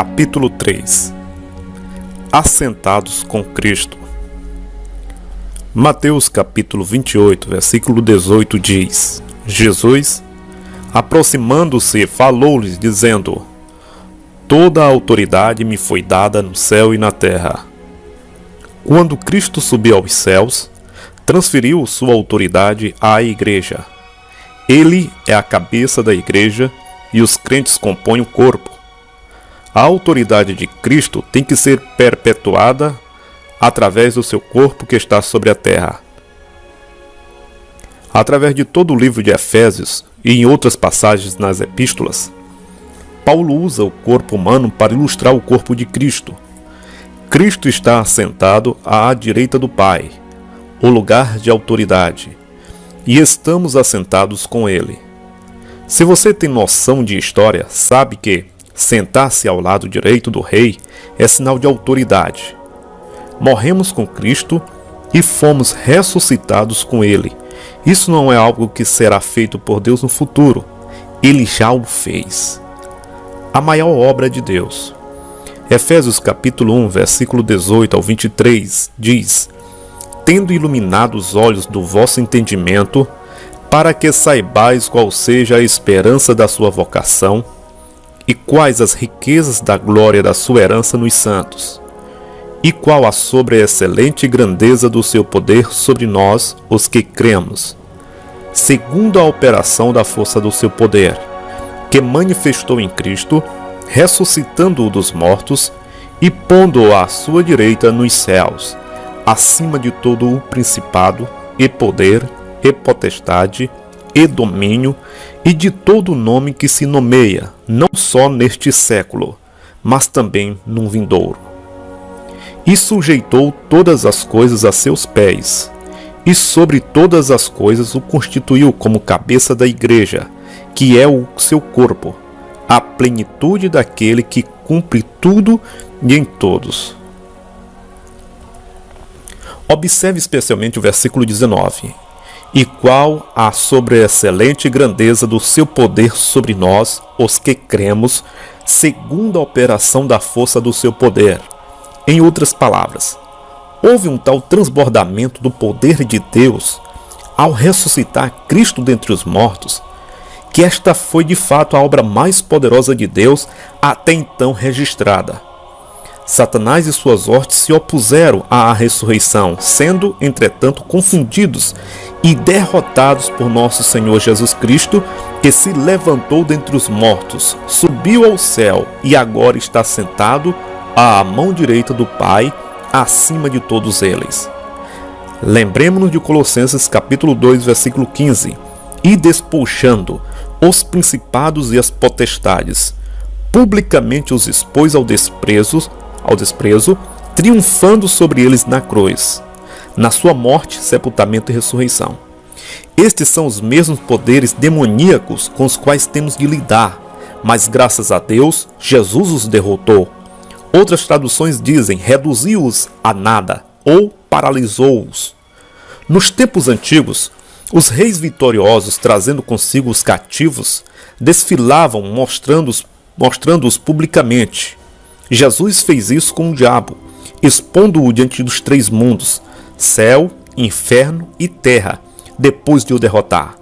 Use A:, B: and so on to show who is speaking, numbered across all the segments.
A: Capítulo 3. Assentados com Cristo. Mateus capítulo 28, versículo 18 diz: Jesus, aproximando-se, falou-lhes, dizendo: Toda a autoridade me foi dada no céu e na terra. Quando Cristo subiu aos céus, transferiu sua autoridade à igreja. Ele é a cabeça da igreja e os crentes compõem o corpo. A autoridade de Cristo tem que ser perpetuada através do seu corpo que está sobre a terra. Através de todo o livro de Efésios e em outras passagens nas epístolas, Paulo usa o corpo humano para ilustrar o corpo de Cristo. Cristo está assentado à direita do Pai, o lugar de autoridade, e estamos assentados com Ele. Se você tem noção de história, sabe que sentar-se ao lado direito do rei é sinal de autoridade. Morremos com Cristo e fomos ressuscitados com Ele. Isso não é algo que será feito por Deus no futuro. Ele já o fez. A maior obra de Deus. Efésios capítulo 1, versículo 18 ao 23 diz: Tendo iluminado os olhos do vosso entendimento, para que saibais qual seja a esperança da sua vocação, e quais as riquezas da glória da sua herança nos santos, e qual a sobreexcelente grandeza do seu poder sobre nós, os que cremos, segundo a operação da força do seu poder, que manifestou em Cristo, ressuscitando-o dos mortos e pondo-o à sua direita nos céus, acima de todo o principado, e poder, e potestade, e domínio, e de todo nome que se nomeia, não só neste século, mas também num vindouro. E sujeitou todas as coisas a seus pés, e sobre todas as coisas o constituiu como cabeça da igreja, que é o seu corpo, a plenitude daquele que cumpre tudo e em todos. Observe especialmente o versículo 19. E qual a sobreexcelente grandeza do seu poder sobre nós, os que cremos, segundo a operação da força do seu poder. Em outras palavras, houve um tal transbordamento do poder de Deus ao ressuscitar Cristo dentre os mortos, que esta foi de fato a obra mais poderosa de Deus até então registrada. Satanás e suas hostes se opuseram à ressurreição, sendo, entretanto, confundidos e derrotados por nosso Senhor Jesus Cristo, que se levantou dentre os mortos, subiu ao céu e agora está sentado à mão direita do Pai, acima de todos eles. Lembremos-nos de Colossenses capítulo 2, versículo 15. E despojando os principados e as potestades, publicamente os expôs ao desprezo, triunfando sobre eles na cruz, na sua morte, sepultamento e ressurreição. Estes são os mesmos poderes demoníacos com os quais temos de lidar, mas graças a Deus, Jesus os derrotou. Outras traduções dizem, reduziu-os a nada, ou paralisou-os. Nos tempos antigos, os reis vitoriosos, trazendo consigo os cativos, desfilavam mostrando-os publicamente. Jesus fez isso com o diabo, expondo-o diante dos três mundos, céu, inferno e terra, depois de o derrotar.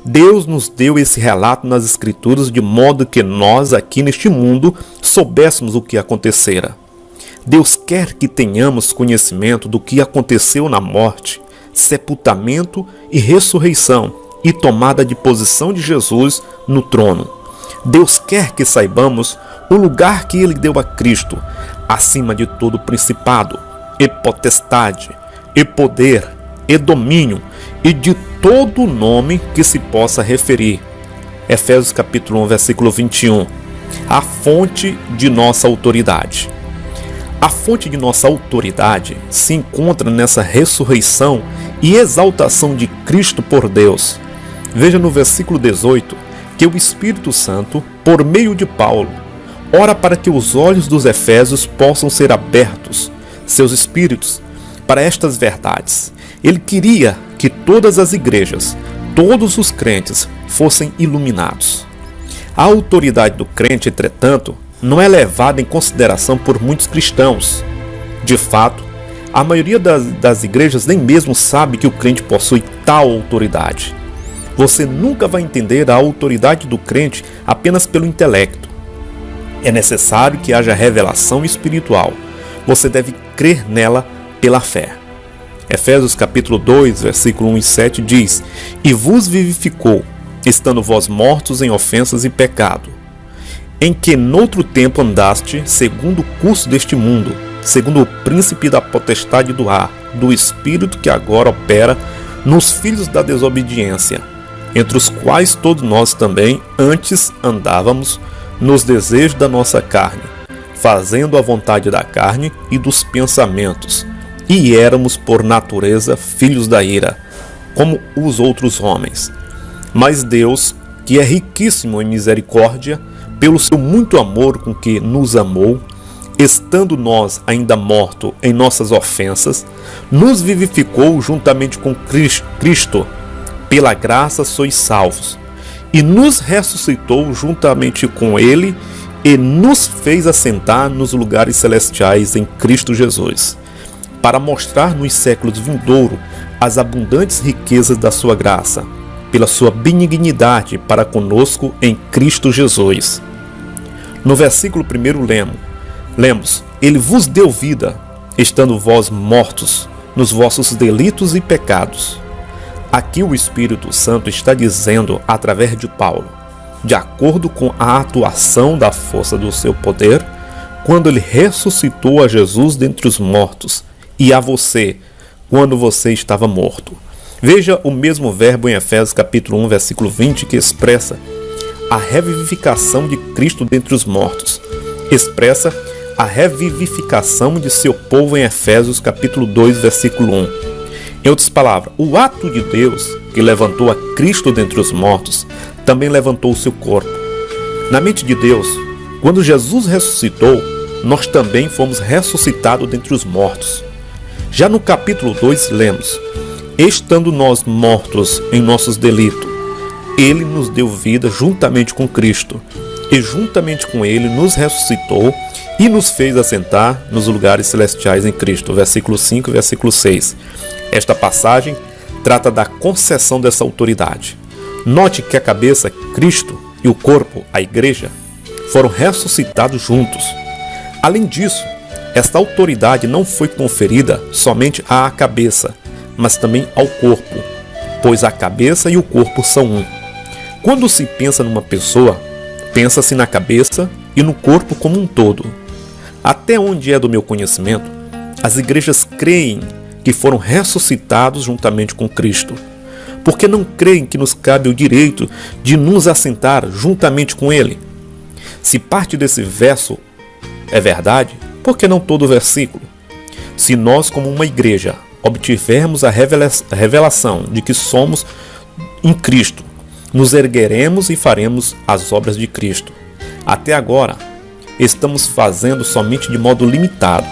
A: Deus nos deu esse relato nas Escrituras de modo que nós, aqui neste mundo, soubéssemos o que acontecera. Deus quer que tenhamos conhecimento do que aconteceu na morte, sepultamento e ressurreição e tomada de posição de Jesus no trono. Deus quer que saibamos o lugar que Ele deu a Cristo, acima de todo principado, e potestade, e poder, e domínio, e de todo nome que se possa referir. Efésios capítulo 1, versículo 21. A fonte de nossa autoridade. A fonte de nossa autoridade se encontra nessa ressurreição e exaltação de Cristo por Deus. Veja no versículo 18 que o Espírito Santo, por meio de Paulo, ora para que os olhos dos efésios possam ser abertos, seus espíritos, para estas verdades. Ele queria que todas as igrejas, todos os crentes, fossem iluminados. A autoridade do crente, entretanto, não é levada em consideração por muitos cristãos. De fato, a maioria das igrejas nem mesmo sabe que o crente possui tal autoridade. Você nunca vai entender a autoridade do crente apenas pelo intelecto. É necessário que haja revelação espiritual. Você deve crer nela pela fé. Efésios capítulo 2, versículo 1 e 7 diz: E vos vivificou, estando vós mortos em ofensas e pecado, em que noutro tempo andaste, segundo o curso deste mundo, segundo o príncipe da potestade do ar, do espírito que agora opera nos filhos da desobediência, entre os quais todos nós também antes andávamos nos desejos da nossa carne, fazendo a vontade da carne e dos pensamentos, e éramos por natureza filhos da ira, como os outros homens. Mas Deus, que é riquíssimo em misericórdia, pelo seu muito amor com que nos amou, estando nós ainda mortos em nossas ofensas, nos vivificou juntamente com Cristo. Pela graça sois salvos, e nos ressuscitou juntamente com Ele, e nos fez assentar nos lugares celestiais em Cristo Jesus, para mostrar nos séculos vindouros as abundantes riquezas da sua graça, pela sua benignidade para conosco em Cristo Jesus. No versículo 1 lemos: Ele vos deu vida, estando vós mortos nos vossos delitos e pecados. Aqui o Espírito Santo está dizendo através de Paulo, de acordo com a atuação da força do seu poder, quando ele ressuscitou a Jesus dentre os mortos, e a você, quando você estava morto. Veja o mesmo verbo em Efésios capítulo 1, versículo 20, que expressa a revivificação de Cristo dentre os mortos. Expressa a revivificação de seu povo em Efésios capítulo 2, versículo 1. Em outras palavras, o ato de Deus que levantou a Cristo dentre os mortos também levantou o seu corpo. Na mente de Deus, quando Jesus ressuscitou, nós também fomos ressuscitados dentre os mortos. Já no capítulo 2 lemos: Estando nós mortos em nossos delitos, Ele nos deu vida juntamente com Cristo, e juntamente com Ele nos ressuscitou e nos fez assentar nos lugares celestiais em Cristo. Versículo 5 e versículo 6. Esta passagem trata da concessão dessa autoridade. Note que a cabeça, Cristo, e o corpo, a igreja, foram ressuscitados juntos. Além disso, esta autoridade não foi conferida somente à cabeça, mas também ao corpo, pois a cabeça e o corpo são um. Quando se pensa numa pessoa, pensa-se na cabeça e no corpo como um todo. Até onde é do meu conhecimento, as igrejas creem que foram ressuscitados juntamente com Cristo, porque não creem que nos cabe o direito de nos assentar juntamente com Ele. Se parte desse verso é verdade, por que não todo o versículo? Se nós, como uma igreja, obtivermos a revelação de que somos em Cristo, nos ergueremos e faremos as obras de Cristo. Até agora, estamos fazendo somente de modo limitado.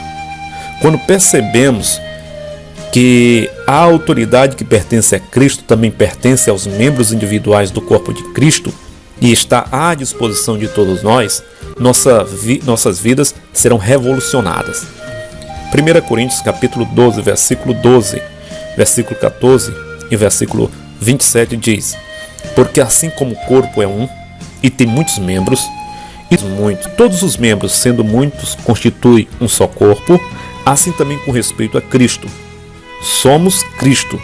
A: Quando percebemos que a autoridade que pertence a Cristo também pertence aos membros individuais do corpo de Cristo e está à disposição de todos nós, nossas vidas serão revolucionadas. 1 Coríntios capítulo 12, versículo 12, versículo 14 e versículo 27 diz: Porque assim como o corpo é um e tem muitos membros, todos os membros, sendo muitos, constituem um só corpo, assim também com respeito a Cristo. Somos Cristo.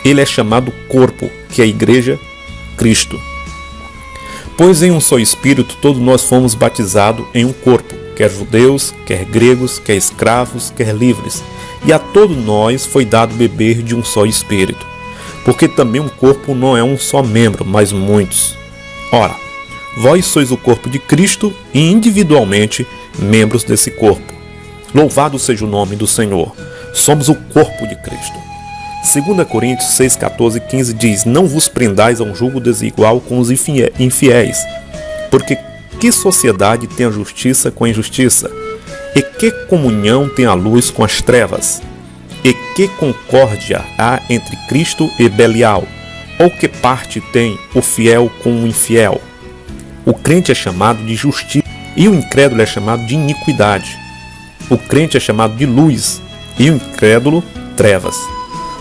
A: Ele é chamado corpo, que é a igreja, Cristo. Pois em um só Espírito todos nós fomos batizados em um corpo, quer judeus, quer gregos, quer escravos, quer livres, e a todos nós foi dado beber de um só Espírito. Porque também um corpo não é um só membro, mas muitos. Ora, vós sois o corpo de Cristo e individualmente membros desse corpo. Louvado seja o nome do Senhor. Somos o corpo de Cristo. 2 Coríntios 6, 14 e 15 diz: Não vos prendais a um jugo desigual com os infiéis, porque que sociedade tem a justiça com a injustiça? E que comunhão tem a luz com as trevas? E que concórdia há entre Cristo e Belial? Ou que parte tem o fiel com o infiel? O crente é chamado de justiça e o incrédulo é chamado de iniquidade. O crente é chamado de luz e o incrédulo trevas.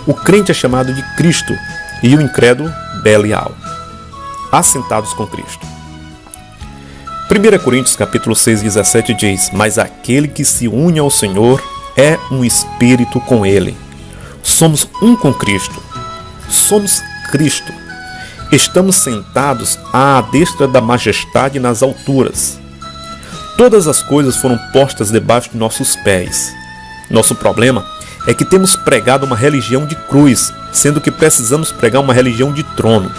A: O crente é chamado de Cristo e o incrédulo Belial. Assentados com Cristo. 1 Coríntios capítulo 6, 17 diz: mas aquele que se une ao Senhor é um espírito com Ele. Somos um com Cristo. Somos Cristo. Estamos sentados à destra da majestade nas alturas. Todas as coisas foram postas debaixo de nossos pés. Nosso problema é que temos pregado uma religião de cruz, sendo que precisamos pregar uma religião de trono.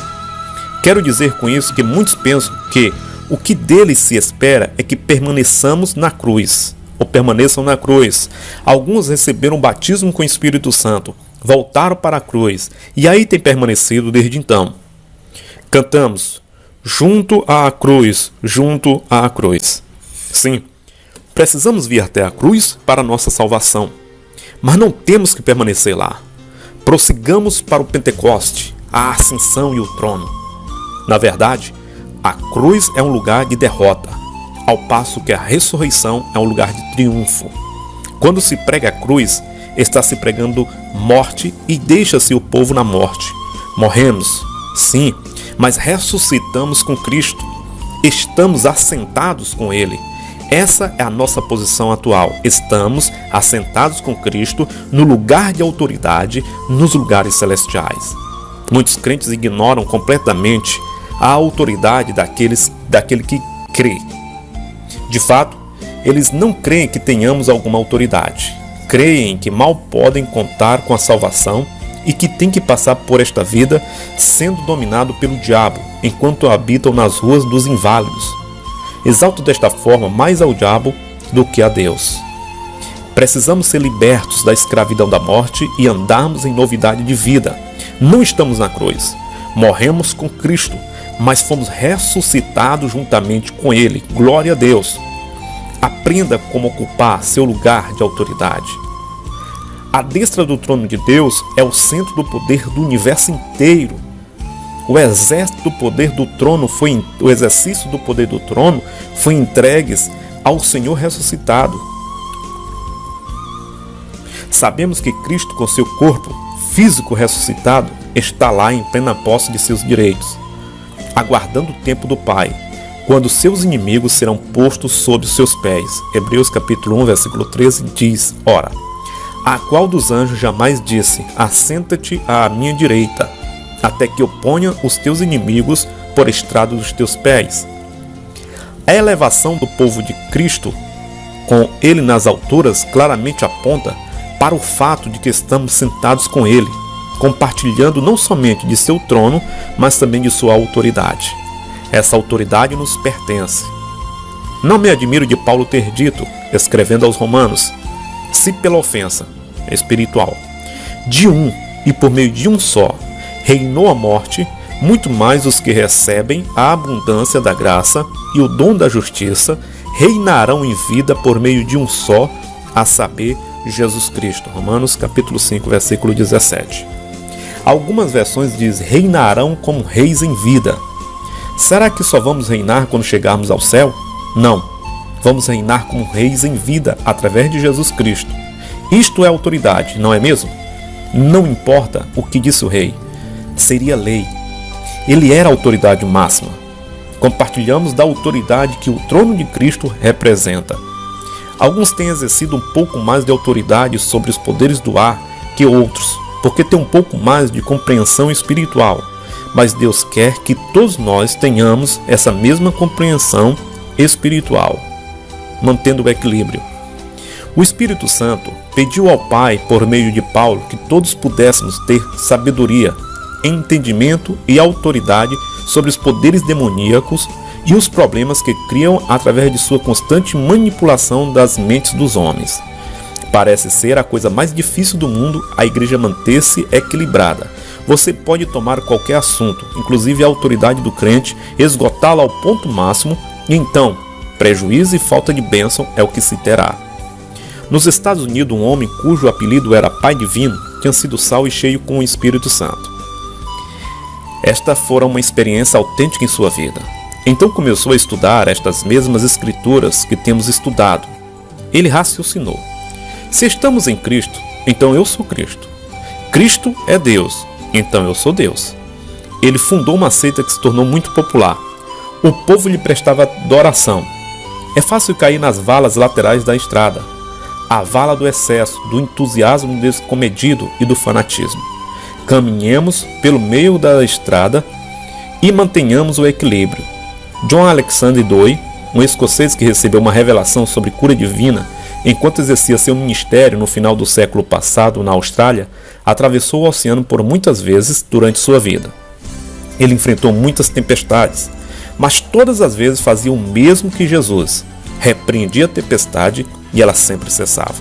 A: Quero dizer com isso que muitos pensam que o que deles se espera é que permaneçamos na cruz, ou permaneçam na cruz. Alguns receberam o batismo com o Espírito Santo, voltaram para a cruz, e aí têm permanecido desde então. Cantamos, junto à cruz, junto à cruz. Sim, precisamos vir até a cruz para a nossa salvação, mas não temos que permanecer lá. Prossigamos para o Pentecoste, a ascensão e o trono. Na verdade, a cruz é um lugar de derrota, ao passo que a ressurreição é um lugar de triunfo. Quando se prega a cruz, está se pregando morte e deixa-se o povo na morte. Morremos, sim, mas ressuscitamos com Cristo. Estamos assentados com Ele. Essa é a nossa posição atual. Estamos assentados com Cristo no lugar de autoridade, nos lugares celestiais. Muitos crentes ignoram completamente a autoridade daquele que crê. De fato, eles não creem que tenhamos alguma autoridade. Creem que mal podem contar com a salvação e que têm que passar por esta vida sendo dominado pelo diabo, enquanto habitam nas ruas dos inválidos. Exaltam desta forma mais ao diabo do que a Deus. Precisamos ser libertos da escravidão da morte e andarmos em novidade de vida. Não estamos na cruz. Morremos com Cristo, mas fomos ressuscitados juntamente com Ele. Glória a Deus! Aprenda como ocupar seu lugar de autoridade. A destra do trono de Deus é o centro do poder do universo inteiro. O exército do poder do trono o exercício do poder do trono foi entregue ao Senhor ressuscitado. Sabemos que Cristo, com seu corpo físico ressuscitado, está lá em plena posse de seus direitos, aguardando o tempo do Pai, quando seus inimigos serão postos sob os seus pés. Hebreus capítulo 1, versículo 13 diz: ora, a qual dos anjos jamais disse: assenta-te à minha direita, até que eu ponha os teus inimigos por estrado dos teus pés. A elevação do povo de Cristo, com Ele nas alturas, claramente aponta para o fato de que estamos sentados com Ele, compartilhando não somente de seu trono, mas também de sua autoridade. Essa autoridade nos pertence. Não me admiro de Paulo ter dito, escrevendo aos Romanos: se pela ofensa espiritual de um e por meio de um só reinou a morte, muito mais os que recebem a abundância da graça e o dom da justiça reinarão em vida por meio de um só, a saber, Jesus Cristo. Romanos capítulo 5, versículo 17. Algumas versões dizem: reinarão como reis em vida. Será que só vamos reinar quando chegarmos ao céu? Não. Vamos reinar como reis em vida através de Jesus Cristo. Isto é autoridade, não é mesmo? Não importa o que disse o rei. Seria lei. Ele era a autoridade máxima. Compartilhamos da autoridade que o trono de Cristo representa. Alguns têm exercido um pouco mais de autoridade sobre os poderes do ar que outros, porque têm um pouco mais de compreensão espiritual. Mas Deus quer que todos nós tenhamos essa mesma compreensão espiritual, mantendo o equilíbrio. O Espírito Santo pediu ao Pai, por meio de Paulo, que todos pudéssemos ter sabedoria, entendimento e autoridade sobre os poderes demoníacos e os problemas que criam através de sua constante manipulação das mentes dos homens. Parece ser a coisa mais difícil do mundo a igreja manter-se equilibrada. Você pode tomar qualquer assunto, inclusive a autoridade do crente, esgotá-la ao ponto máximo, e então, prejuízo e falta de bênção é o que se terá. Nos Estados Unidos, um homem cujo apelido era Pai Divino tinha sido salvo e cheio com o Espírito Santo. Esta fora uma experiência autêntica em sua vida. Então começou a estudar estas mesmas escrituras que temos estudado. Ele raciocinou: se estamos em Cristo, então eu sou Cristo. Cristo é Deus, então eu sou Deus. Ele fundou uma seita que se tornou muito popular. O povo lhe prestava adoração. É fácil cair nas valas laterais da estrada, a vala do excesso, do entusiasmo descomedido e do fanatismo. Caminhemos pelo meio da estrada e mantenhamos o equilíbrio. John Alexander Dowie, um escocês que recebeu uma revelação sobre cura divina enquanto exercia seu ministério no final do século passado na Austrália, atravessou o oceano por muitas vezes durante sua vida. Ele enfrentou muitas tempestades, mas todas as vezes fazia o mesmo que Jesus: repreendia a tempestade e ela sempre cessava.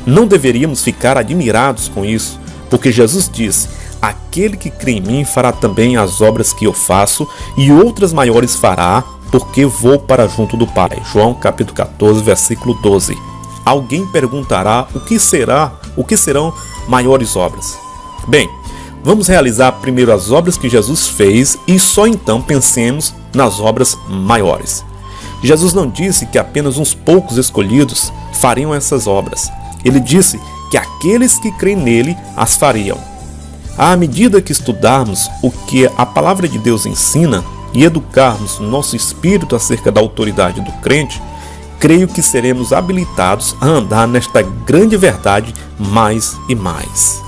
A: Não deveríamos ficar admirados com isso, porque Jesus disse: aquele que crê em mim fará também as obras que eu faço, e outras maiores fará, porque vou para junto do Pai. João capítulo 14, versículo 12. Alguém perguntará o que serão maiores obras? Bem, vamos realizar primeiro as obras que Jesus fez e só então pensemos nas obras maiores. Jesus não disse que apenas uns poucos escolhidos fariam essas obras. Ele disse que aqueles que creem nele as fariam. À medida que estudarmos o que a palavra de Deus ensina e educarmos nosso espírito acerca da autoridade do crente, creio que seremos habilitados a andar nesta grande verdade mais e mais.